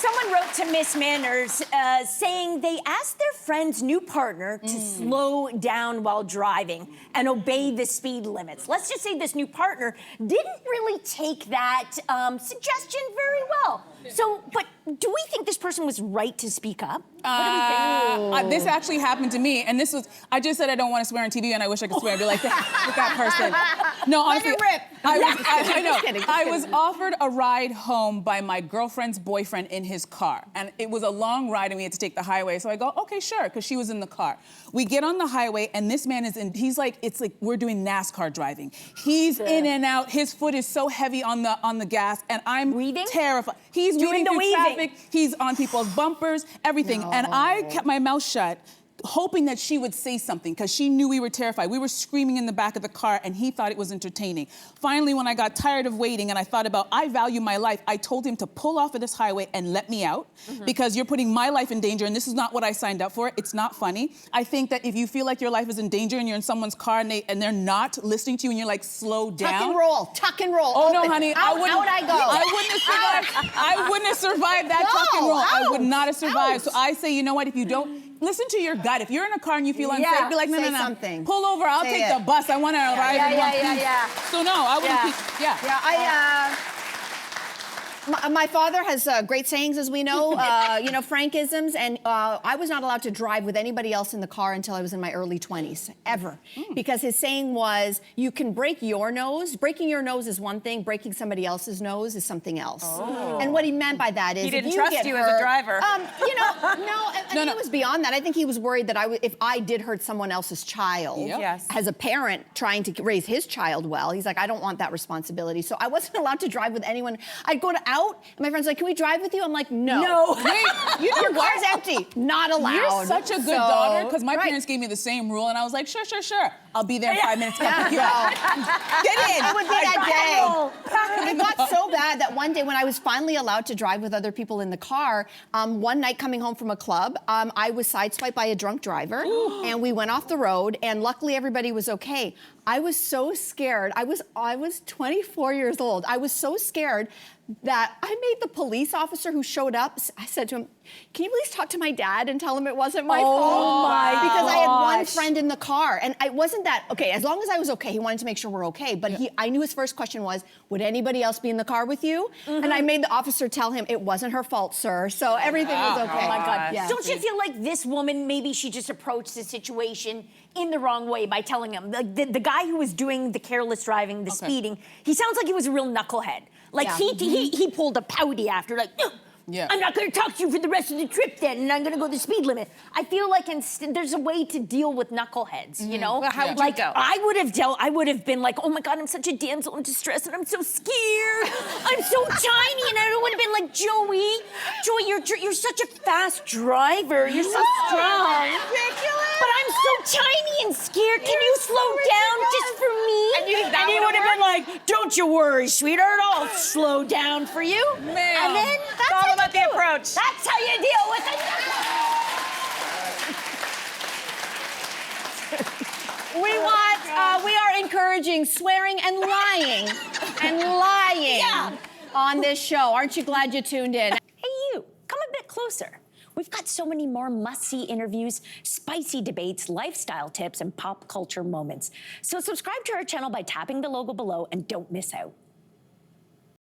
someone wrote to Miss Manners saying they asked their friend's new partner to slow down while driving and obey the speed limits. Let's just say this new partner didn't really take that suggestion very well. So, but do we think this person was right to speak up? What do we think? This actually happened to me, and this was, I just said I don't want to swear on TV, and I wish I could swear. I'd be like that person. No, honestly, Let it rip. I know. Just kidding, I was offered a ride home by my girlfriend's boyfriend in his car, and it was a long ride, and we had to take the highway. So I go, okay, sure, because she was in the car. We get on the highway, and this man is in. He's like, it's like we're doing NASCAR driving. He's in and out. His foot is so heavy on the gas, and I'm terrified. He's Doing the through weaving. traffic. He's on people's bumpers, everything. No. And I kept my mouth shut, hoping that she would say something, because she knew we were terrified. We were screaming in the back of the car, and he thought it was entertaining. Finally, when I got tired of waiting and I thought about, I value my life, I told him to pull off of this highway and let me out, because you're putting my life in danger, and this is not what I signed up for. It's not funny. I think that if you feel like your life is in danger and you're in someone's car and they're not listening to you and you're like, slow down. Tuck and roll. Oh, no, honey, How would I go? I wouldn't have survived. I wouldn't have survived that tuck and roll. I would not have survived. So I say, you know what, if you don't, listen to your gut. If you're in a car and you feel unsafe, be like, no, say no, no. something. Pull over, I'll Say take it. the bus. I want to ride in one piece. So no, I wouldn't keep, My father has great sayings, as we know, you know, Frankisms, and I was not allowed to drive with anybody else in the car until I was in my early 20s, ever. Because his saying was, you can break your nose. Breaking your nose is one thing, breaking somebody else's nose is something else. And what he meant by that is, He didn't if you trust get you hurt, as a driver. You know, I think it was beyond that. I think he was worried that if I did hurt someone else's child, as a parent trying to raise his child well, he's like, I don't want that responsibility. So I wasn't allowed to drive with anyone. I'd go out, and my friend's like, can we drive with you? I'm like, no. Wait, you know Your car's empty. Not allowed. You're such a good daughter, because my parents gave me the same rule, and I was like, sure. I'll be there in 5 minutes. Get in. It would be that day. It got so bad that one day when I was finally allowed to drive with other people in the car, one night coming home from a club, I was sideswiped by a drunk driver, and we went off the road, and luckily everybody was okay. I was so scared. I was 24 years old. I was so scared that I made the police officer who showed up, I said to him, can you please talk to my dad and tell him it wasn't my fault? Because I had one friend in the car, and I wasn't that, okay, as long as I was okay, he wanted to make sure we're okay, but I knew his first question was, would anybody else be in the car with you? And I made the officer tell him it wasn't her fault, sir, so everything was okay. Oh my God. Yeah. Don't you feel like this woman, maybe she just approached the situation in the wrong way by telling him, the guy who was doing the careless driving, the speeding, he sounds like he was a real knucklehead. Like he pulled a pouty after, like, I'm not going to talk to you for the rest of the trip then, and I'm going to go the speed limit. I feel like there's a way to deal with knuckleheads, you know? Well, how would you go? I would have been like, oh my God, I'm such a damsel in distress, and I'm so scared. I'm so tiny, and I would have been like, Joey, you're such a fast driver. You're so strong. Ridiculous. But I'm so tiny and scared. Can you slow down just for me? And you think that he would have been like, don't you worry, sweetheart, I'll slow down for you. Ma'am. And then It's all about the approach. That's how you deal with it. We are encouraging swearing and lying on this show. Aren't you glad you tuned in? Hey, you, come a bit closer. We've got so many more must-see interviews, spicy debates, lifestyle tips, and pop culture moments. So subscribe to our channel by tapping the logo below and don't miss out.